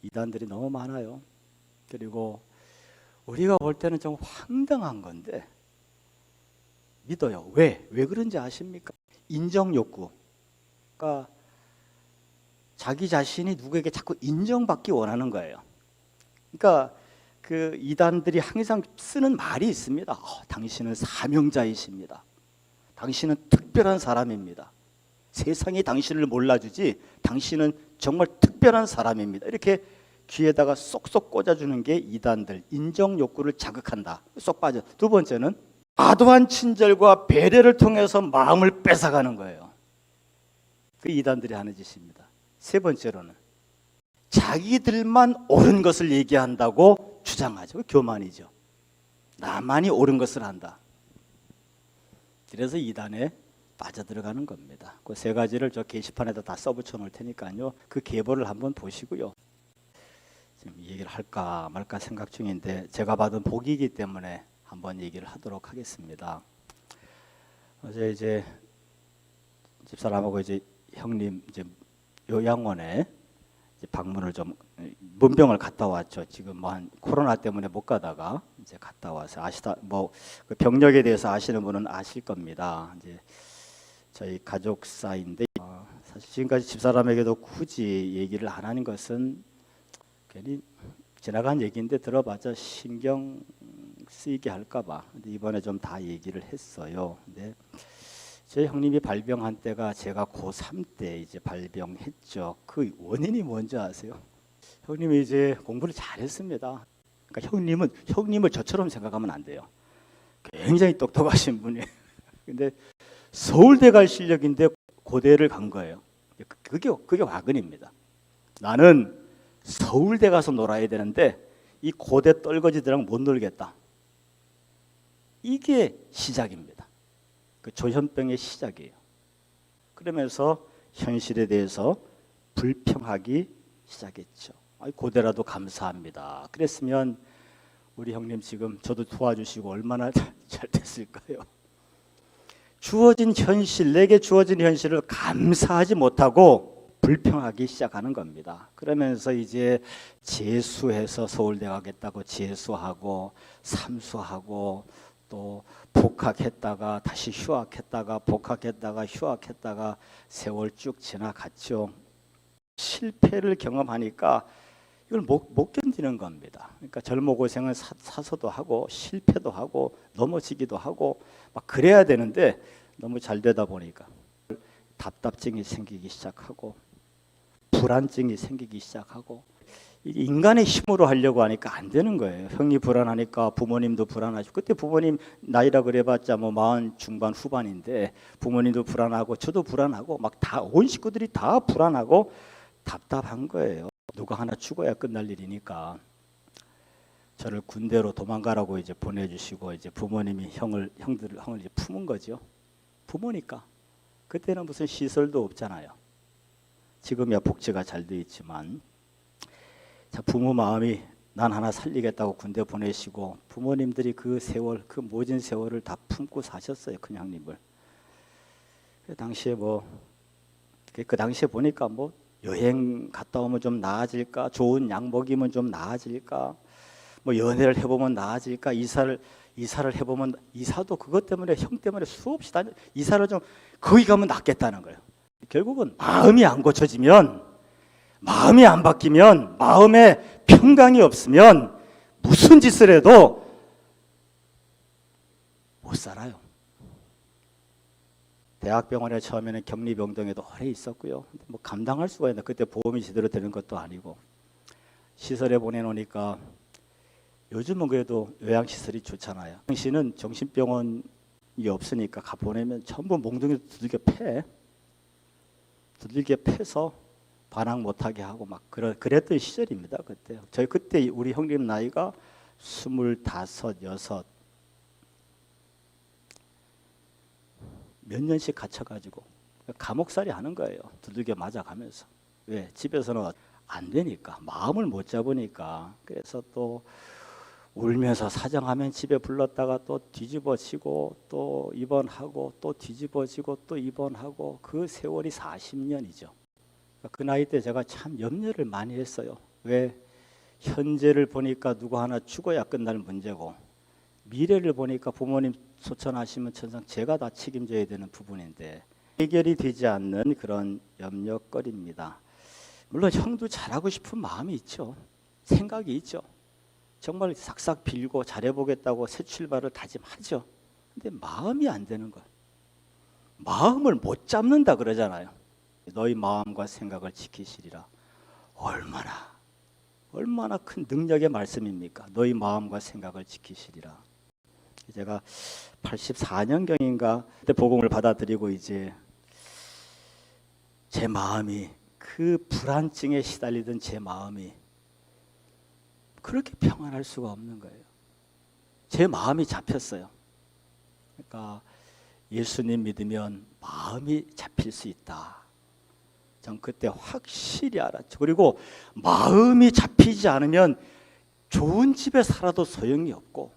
이단들이 너무 많아요. 그리고 우리가 볼 때는 좀 황당한 건데 믿어요. 왜 그런지 아십니까? 인정 욕구가 자기 자신이 누구에게 자꾸 인정받기 원하는 거예요. 그러니까 그 이단들이 항상 쓰는 말이 있습니다. 당신은 사명자이십니다. 당신은 특별한 사람입니다. 세상이 당신을 몰라주지 당신은 정말 특별한 사람입니다. 이렇게 귀에다가 쏙쏙 꽂아주는 게 이단들, 인정 욕구를 자극한다. 쏙 빠져. 두 번째는 과도한 친절과 배려를 통해서 마음을 뺏어가는 거예요. 그 이단들이 하는 짓입니다. 세 번째로는 자기들만 옳은 것을 얘기한다고 주장하죠. 교만이죠. 나만이 옳은 것을 한다. 그래서 이단에 빠져들어가는 겁니다. 그 세 가지를 저 게시판에다 다 써붙여 놓을 테니까요. 그 계보를 한번 보시고요. 지금 얘기를 할까 말까 생각 중인데 제가 받은 복이기 때문에 한번 얘기를 하도록 하겠습니다. 어제 이제 집사람하고 이제 형님 이제 요양원에 이제 방문을 좀 문병을 갔다 왔죠. 지금 뭐 한 코로나 때문에 못 가다가 이제 갔다 와서 아시다 뭐 그 병력에 대해서 아시는 분은 아실 겁니다. 이제 저희 가족사인데 사실 지금까지 집사람에게도 굳이 얘기를 안 하는 것은 괜히 지나간 얘기인데 들어봤자 신경 쓰이게 할까봐. 근데 이번에 좀 다 얘기를 했어요. 근데 제 형님이 발병한 때가 제가 고3 때 이제 발병했죠. 그 원인이 뭔지 아세요? 형님이 이제 공부를 잘했습니다. 그러니까 형님을 저처럼 생각하면 안 돼요. 굉장히 똑똑하신 분이에요. 근데 서울대 갈 실력인데 고대를 간 거예요. 그게 화근입니다. 나는 서울대 가서 놀아야 되는데 이 고대 떨거지들랑 못 놀겠다. 이게 시작입니다. 그 조현병의 시작이에요. 그러면서 현실에 대해서 불평하기 시작했죠. 고대라도 감사합니다. 그랬으면 우리 형님 지금 저도 도와주시고 얼마나 잘 됐을까요? 주어진 현실, 내게 주어진 현실을 감사하지 못하고 불평하기 시작하는 겁니다. 그러면서 이제 재수해서 서울대 가겠다고 재수하고 삼수하고 또 복학했다가 다시 휴학했다가 복학했다가 휴학했다가 세월 쭉 지나갔죠. 실패를 경험하니까 이걸 못 견디는 겁니다. 그러니까 젊어 고생을 사서도 하고 실패도 하고 넘어지기도 하고 막 그래야 되는데 너무 잘 되다 보니까 답답증이 생기기 시작하고 불안증이 생기기 시작하고 인간의 힘으로 하려고 하니까 안 되는 거예요. 형이 불안하니까 부모님도 불안하죠. 그때 부모님 나이라 그래봤자 뭐 40 중반 후반인데 부모님도 불안하고 저도 불안하고 막 다 온 식구들이 다 불안하고 답답한 거예요. 누가 하나 죽어야 끝날 일이니까 저를 군대로 도망가라고 이제 보내주시고 이제 부모님이 형을 이제 품은 거죠. 부모니까 그때는 무슨 시설도 없잖아요. 지금이야 복지가 잘 돼 있지만 자, 부모 마음이 난 하나 살리겠다고 군대 보내시고 부모님들이 그 세월 그 모진 세월을 다 품고 사셨어요. 큰 형님을. 그 당시에 그 당시에 보니까 뭐 여행 갔다 오면 좀 나아질까, 좋은 약 먹이면 좀 나아질까, 뭐 연애를 해보면 나아질까, 이사를 해보면 이사도 그것 때문에 형 때문에 수없이 이사를 좀 거기 가면 낫겠다는 거예요. 결국은 마음이 안 고쳐지면, 마음이 안 바뀌면, 마음에 평강이 없으면 무슨 짓을 해도 못 살아요. 대학병원에 처음에는 격리병동에도 오래 있었고요. 뭐 감당할 수가 있나. 그때 보험이 제대로 되는 것도 아니고 시설에 보내놓으니까 요즘은 그래도 요양시설이 좋잖아요. 당시는 정신병원이 없으니까 가 보내면 전부 몽둥이로 두들겨 패서 반항 못하게 하고 막 그랬던 시절입니다. 그때 우리 형님 나이가 25, 6 몇 년씩 갇혀가지고 감옥살이 하는 거예요. 두들겨 맞아가면서. 왜? 집에서는 안 되니까, 마음을 못 잡으니까. 그래서 또 울면서 사정하면 집에 불렀다가 또 뒤집어지고 또 입원하고 또 뒤집어지고 또 입원하고 그 세월이 40년이죠. 그 나이 때 제가 참 염려를 많이 했어요. 왜? 현재를 보니까 누구 하나 죽어야 끝날 문제고 미래를 보니까 부모님 소천하시면 천상 제가 다 책임져야 되는 부분인데 해결이 되지 않는 그런 염려거리입니다. 물론 형도 잘하고 싶은 마음이 있죠. 생각이 있죠. 정말 싹싹 빌고 잘해보겠다고 새 출발을 다짐하죠. 근데 마음이 안 되는 거예요. 마음을 못 잡는다 그러잖아요. 너희 마음과 생각을 지키시리라. 얼마나 큰 능력의 말씀입니까? 너희 마음과 생각을 지키시리라. 제가 84년경인가 그때 복음을 받아들이고 이제 제 마음이 그 불안증에 시달리던 제 마음이 그렇게 평안할 수가 없는 거예요. 제 마음이 잡혔어요. 그러니까 예수님 믿으면 마음이 잡힐 수 있다. 전 그때 확실히 알았죠. 그리고 마음이 잡히지 않으면 좋은 집에 살아도 소용이 없고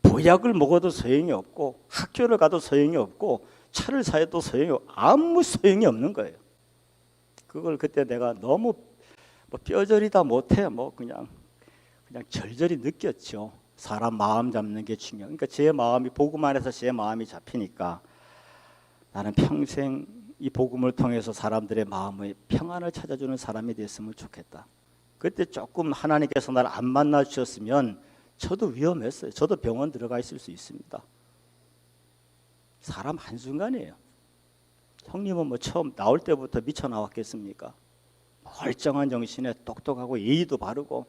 보약을 먹어도 소용이 없고 학교를 가도 소용이 없고 차를 사도 소용이 없고 아무 소용이 없는 거예요. 그걸 그때 내가 너무 뼈저리다 못해 그냥 절절히 느꼈죠. 사람 마음 잡는 게 중요해요. 그러니까 제 마음이 복음 안에서 제 마음이 잡히니까 나는 평생 이 복음을 통해서 사람들의 마음의 평안을 찾아주는 사람이 됐으면 좋겠다. 그때 조금 하나님께서 나를 안 만나 주셨으면 저도 위험했어요. 저도 병원 들어가 있을 수 있습니다. 사람 한순간이에요. 형님은 처음 나올 때부터 미쳐 나왔겠습니까? 멀쩡한 정신에 똑똑하고 예의도 바르고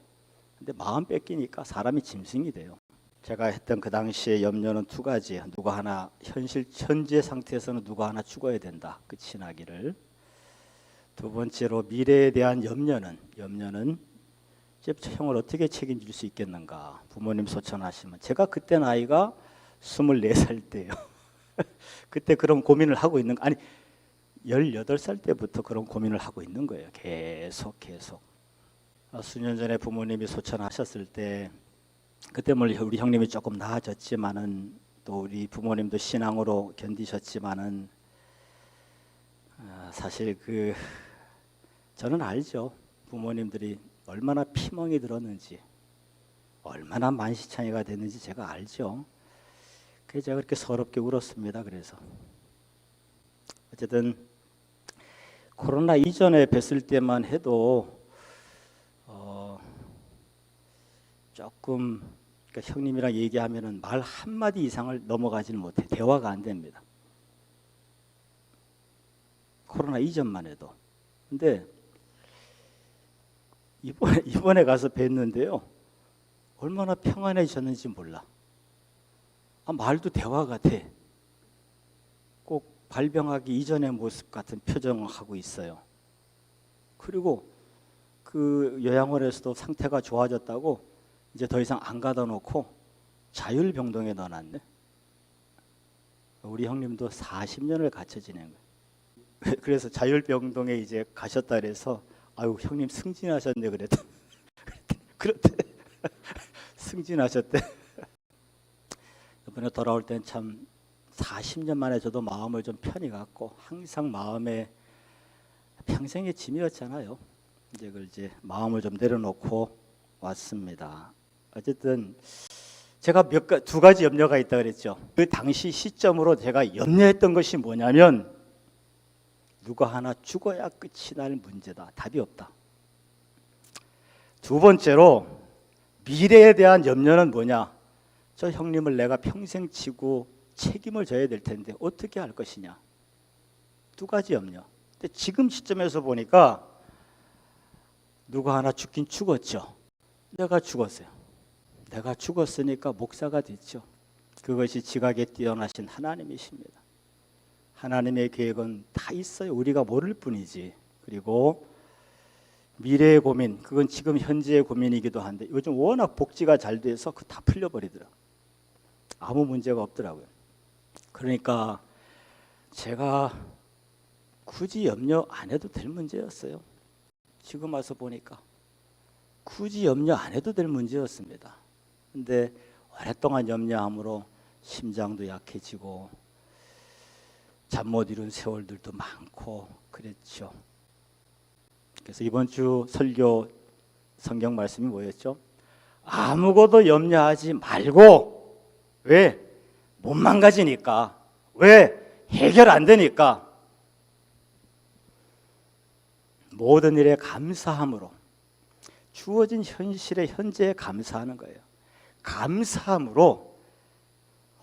근데 마음 뺏기니까 사람이 짐승이 돼요. 제가 했던 그 당시에 염려는 두 가지. 누가 하나 현재 상태에서는 누가 하나 죽어야 된다. 끝이 나기를. 두 번째로 미래에 대한 염려는 이제 형을 어떻게 책임질 수 있겠는가. 부모님 소천하시면 제가 그때 나이가 24살 때예요. 그때 그런 고민을 하고 있는 거 아니 18살 때부터 그런 고민을 하고 있는 거예요. 계속. 수년 전에 부모님이 소천하셨을 때 그때 우리 형님이 조금 나아졌지만은 또 우리 부모님도 신앙으로 견디셨지만은 사실 저는 알죠. 부모님들이 얼마나 피멍이 들었는지 얼마나 만시창이가 됐는지 제가 알죠. 그래서 제가 그렇게 서럽게 울었습니다. 그래서 어쨌든 코로나 이전에 뵀을 때만 해도 조금 그러니까 형님이랑 얘기하면은 말 한마디 이상을 넘어가지는 못해. 대화가 안 됩니다. 코로나 이전만 해도. 근데 이번에 가서 뵀는데요. 얼마나 평안해졌는지 몰라. 말도 대화가 돼. 꼭 발병하기 이전의 모습 같은 표정을 하고 있어요. 그리고 그 요양원에서도 상태가 좋아졌다고 이제 더 이상 안 가다 놓고 자율병동에 넣어놨네. 우리 형님도 40년을 갇혀 지낸 거예요. 그래서 자율병동에 이제 가셨다 그래서 아유 형님 승진하셨네 그랬다. 그렇대. 승진하셨대. 이번에 돌아올 땐 참 40년 만에 저도 마음을 좀 편히 갖고 항상 마음에 평생의 짐이었잖아요. 이제 그걸 마음을 좀 내려놓고 왔습니다. 어쨌든 제가 두 가지 염려가 있다 그랬죠. 그 당시 시점으로 제가 염려했던 것이 뭐냐면 누가 하나 죽어야 끝이 날 문제다. 답이 없다. 두 번째로 미래에 대한 염려는 뭐냐? 저 형님을 내가 평생 지고 책임을 져야 될 텐데 어떻게 할 것이냐? 두 가지 염려. 근데 지금 시점에서 보니까 누가 하나 죽긴 죽었죠. 내가 죽었어요. 내가 죽었으니까 목사가 됐죠. 그것이 지각에 뛰어나신 하나님이십니다. 하나님의 계획은 다 있어요. 우리가 모를 뿐이지. 그리고 미래의 고민, 그건 지금 현재의 고민이기도 한데 요즘 워낙 복지가 잘 돼서 그 다 풀려버리더라고요. 아무 문제가 없더라고요. 그러니까 제가 굳이 염려 안 해도 될 문제였어요. 지금 와서 보니까 굳이 염려 안 해도 될 문제였습니다. 근데 오랫동안 염려함으로 심장도 약해지고 잠 못 이룬 세월들도 많고 그랬죠. 그래서 이번 주 설교 성경 말씀이 뭐였죠? 아무것도 염려하지 말고. 왜? 못 망가지니까. 왜? 해결 안 되니까. 모든 일에 감사함으로, 주어진 현실에 현재에 감사하는 거예요. 감사함으로.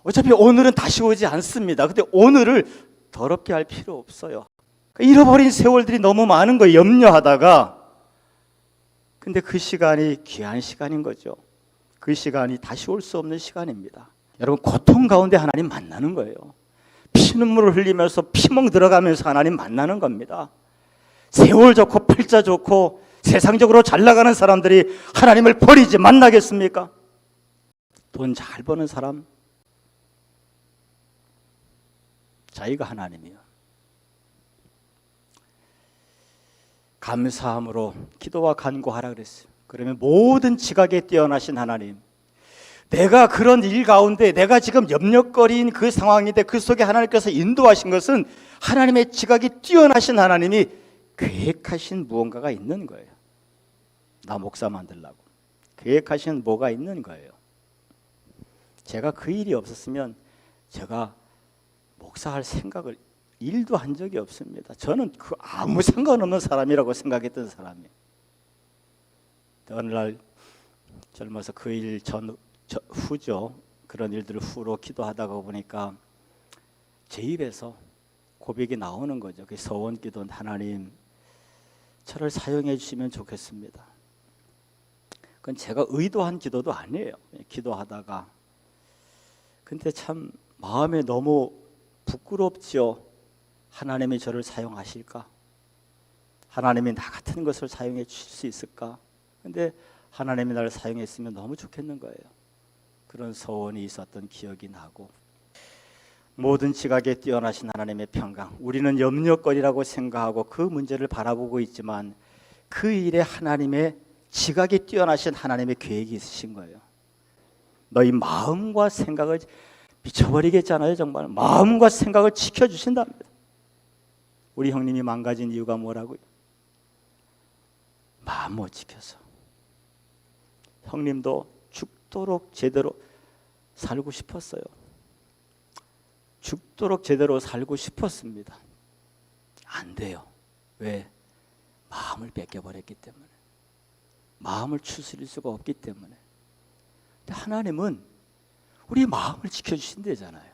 어차피 오늘은 다시 오지 않습니다. 근데 오늘을 더럽게 할 필요 없어요. 잃어버린 세월들이 너무 많은 거예요. 염려하다가. 근데 그 시간이 귀한 시간인 거죠. 그 시간이 다시 올 수 없는 시간입니다. 여러분, 고통 가운데 하나님 만나는 거예요. 피눈물을 흘리면서 피멍 들어가면서 하나님 만나는 겁니다. 세월 좋고 팔자 좋고 세상적으로 잘 나가는 사람들이 하나님을 버리지 만나겠습니까? 돈 잘 버는 사람, 자기가 하나님이요. 감사함으로 기도와 간구하라 그랬어요. 그러면 모든 지각에 뛰어나신 하나님, 내가 그런 일 가운데 내가 지금 염려거리인 그 상황인데 그 속에 하나님께서 인도하신 것은 하나님의 지각이 뛰어나신 하나님이 계획하신 무언가가 있는 거예요. 나 목사 만들려고 계획하신 뭐가 있는 거예요. 제가 그 일이 없었으면 제가 목사할 생각을 일도 한 적이 없습니다. 저는 그 아무 상관없는 사람이라고 생각했던 사람이에요. 어느 날 젊어서 그 일 후죠. 그런 일들을 후로 기도하다가 보니까 제 입에서 고백이 나오는 거죠. 그 서원 기도, 하나님 저를 사용해 주시면 좋겠습니다. 그건 제가 의도한 기도도 아니에요. 기도하다가. 근데 참 마음에 너무 부끄럽지요. 하나님이 저를 사용하실까? 하나님이 나 같은 것을 사용해 주실 수 있을까? 근데 하나님이 나를 사용했으면 너무 좋겠는 거예요. 그런 소원이 있었던 기억이 나고, 모든 지각에 뛰어나신 하나님의 평강, 우리는 염려거리라고 생각하고 그 문제를 바라보고 있지만 그 일에 하나님의 지각에 뛰어나신 하나님의 계획이 있으신 거예요. 너희 마음과 생각을 미쳐버리겠잖아요. 정말 마음과 생각을 지켜주신답니다. 우리 형님이 망가진 이유가 뭐라고요? 마음 못 지켜서. 형님도 죽도록 제대로 살고 싶었어요. 죽도록 제대로 살고 싶었습니다. 안 돼요. 왜? 마음을 뺏겨버렸기 때문에. 마음을 추스릴 수가 없기 때문에. 근데 하나님은 우리 마음을 지켜주신대잖아요.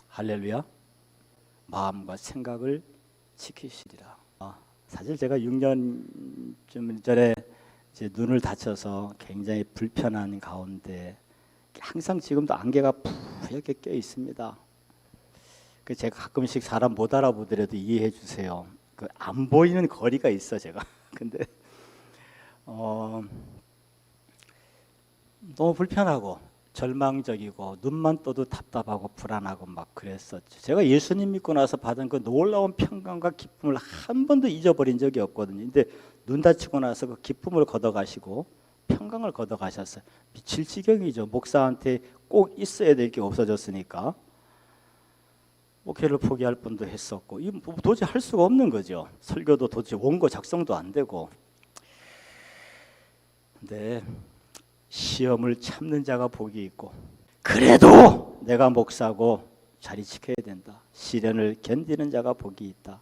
할렐루야. 마음과 생각을 지키시리라. 사실 제가 6년쯤 전에 이제 눈을 다쳐서 굉장히 불편한 가운데 항상 지금도 안개가 푸옇게 껴 있습니다. 그 제가 가끔씩 사람 못 알아보더라도 이해해 주세요. 그 안 보이는 거리가 있어 제가. 근데 너무 불편하고 절망적이고 눈만 떠도 답답하고 불안하고 막 그랬었죠. 제가 예수님 믿고 나서 받은 그 놀라운 평강과 기쁨을 한 번도 잊어버린 적이 없거든요. 근데 눈 다치고 나서 그 기쁨을 걷어가시고 평강을 걷어가셨어요. 미칠 지경이죠. 목사한테 꼭 있어야 될 게 없어졌으니까 목회를 포기할 뻔도 했었고, 이 도저히 할 수가 없는 거죠. 설교도 도저히 원고 작성도 안 되고. 근데 시험을 참는 자가 복이 있고, 그래도 내가 목사고 자리 지켜야 된다. 시련을 견디는 자가 복이 있다.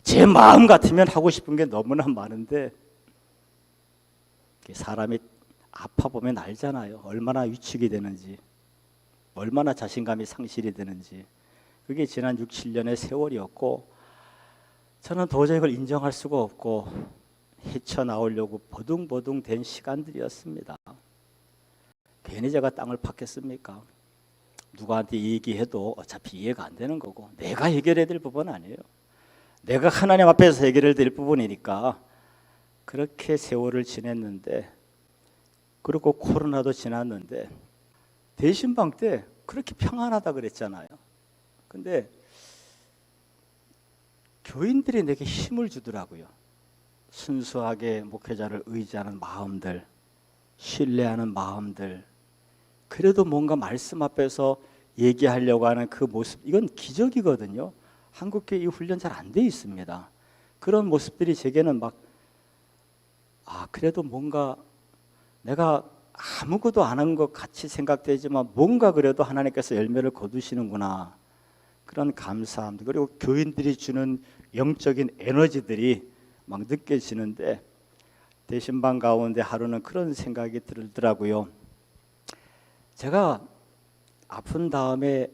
제 마음 같으면 하고 싶은 게 너무나 많은데 사람이 아파 보면 알잖아요. 얼마나 위축이 되는지, 얼마나 자신감이 상실이 되는지. 그게 지난 6, 7년의 세월이었고, 저는 도저히 그걸 인정할 수가 없고 헤쳐나오려고 버둥버둥 된 시간들이었습니다. 괜히 제가 땅을 팠겠습니까? 누구한테 얘기해도 어차피 이해가 안 되는 거고, 내가 해결해야 될 부분 아니에요. 내가 하나님 앞에서 해결해야 될 부분이니까. 그렇게 세월을 지냈는데, 그리고 코로나도 지났는데, 대신방 때 그렇게 평안하다 그랬잖아요. 근데 교인들이 내게 힘을 주더라고요. 순수하게 목회자를 의지하는 마음들, 신뢰하는 마음들, 그래도 뭔가 말씀 앞에서 얘기하려고 하는 그 모습, 이건 기적이거든요. 한국교회 이 훈련 잘 안 돼 있습니다. 그런 모습들이 제게는 막 그래도 뭔가 내가 아무것도 안 한 것 같이 생각되지만 뭔가 그래도 하나님께서 열매를 거두시는구나. 그런 감사함, 그리고 교인들이 주는 영적인 에너지들이 막 느껴지는데, 대신방 가운데 하루는 그런 생각이 들더라고요. 제가 아픈 다음에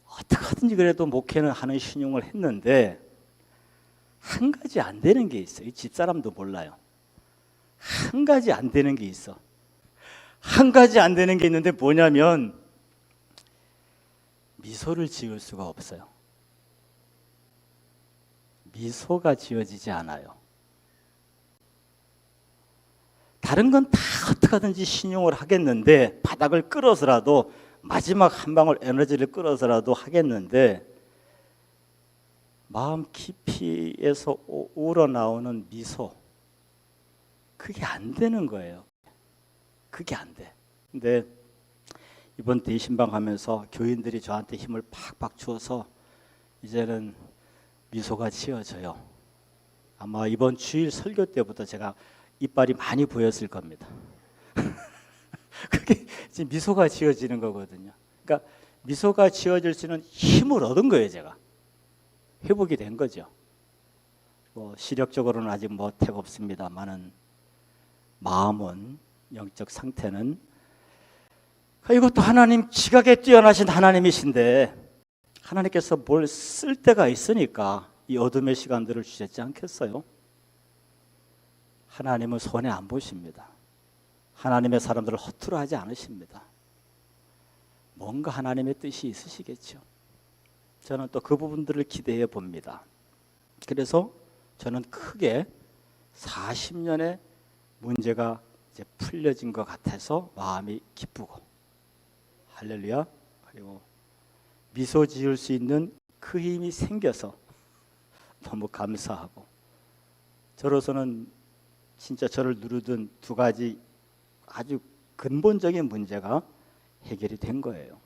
어떻게 하든지 그래도 목회는 하는 신용을 했는데 한 가지 안 되는 게 있어요. 이 집사람도 몰라요. 한 가지 안 되는 게 있어. 한 가지 안 되는 게 있는데 뭐냐면 미소를 지을 수가 없어요. 미소가 지어지지 않아요. 다른 건 다 어떻게 하든지 신용을 하겠는데, 바닥을 끌어서라도 마지막 한 방울 에너지를 끌어서라도 하겠는데, 마음 깊이에서 우러나오는 미소, 그게 안 되는 거예요. 그게 안 돼. 근데 이번 대신방 하면서 교인들이 저한테 힘을 팍팍 주어서 이제는 미소가 지어져요. 아마 이번 주일 설교 때부터 제가 이빨이 많이 보였을 겁니다. 그게 지금 미소가 지어지는 거거든요. 그러니까 미소가 지어질 수 있는 힘을 얻은 거예요. 제가 회복이 된 거죠. 뭐 시력적으로는 아직 뭐 택 없습니다만은 마음은, 영적 상태는, 이것도 하나님 지각에 뛰어나신 하나님이신데 하나님께서 뭘 쓸 때가 있으니까 이 어둠의 시간들을 주셨지 않겠어요? 하나님은 손해 안 보십니다. 하나님의 사람들을 허투루 하지 않으십니다. 뭔가 하나님의 뜻이 있으시겠죠. 저는 또 그 부분들을 기대해 봅니다. 그래서 저는 크게 40년의 문제가 이제 풀려진 것 같아서 마음이 기쁘고, 할렐루야. 그리고 미소 지을 수 있는 그 힘이 생겨서 너무 감사하고, 저로서는 진짜 저를 누르던 두 가지 아주 근본적인 문제가 해결이 된 거예요.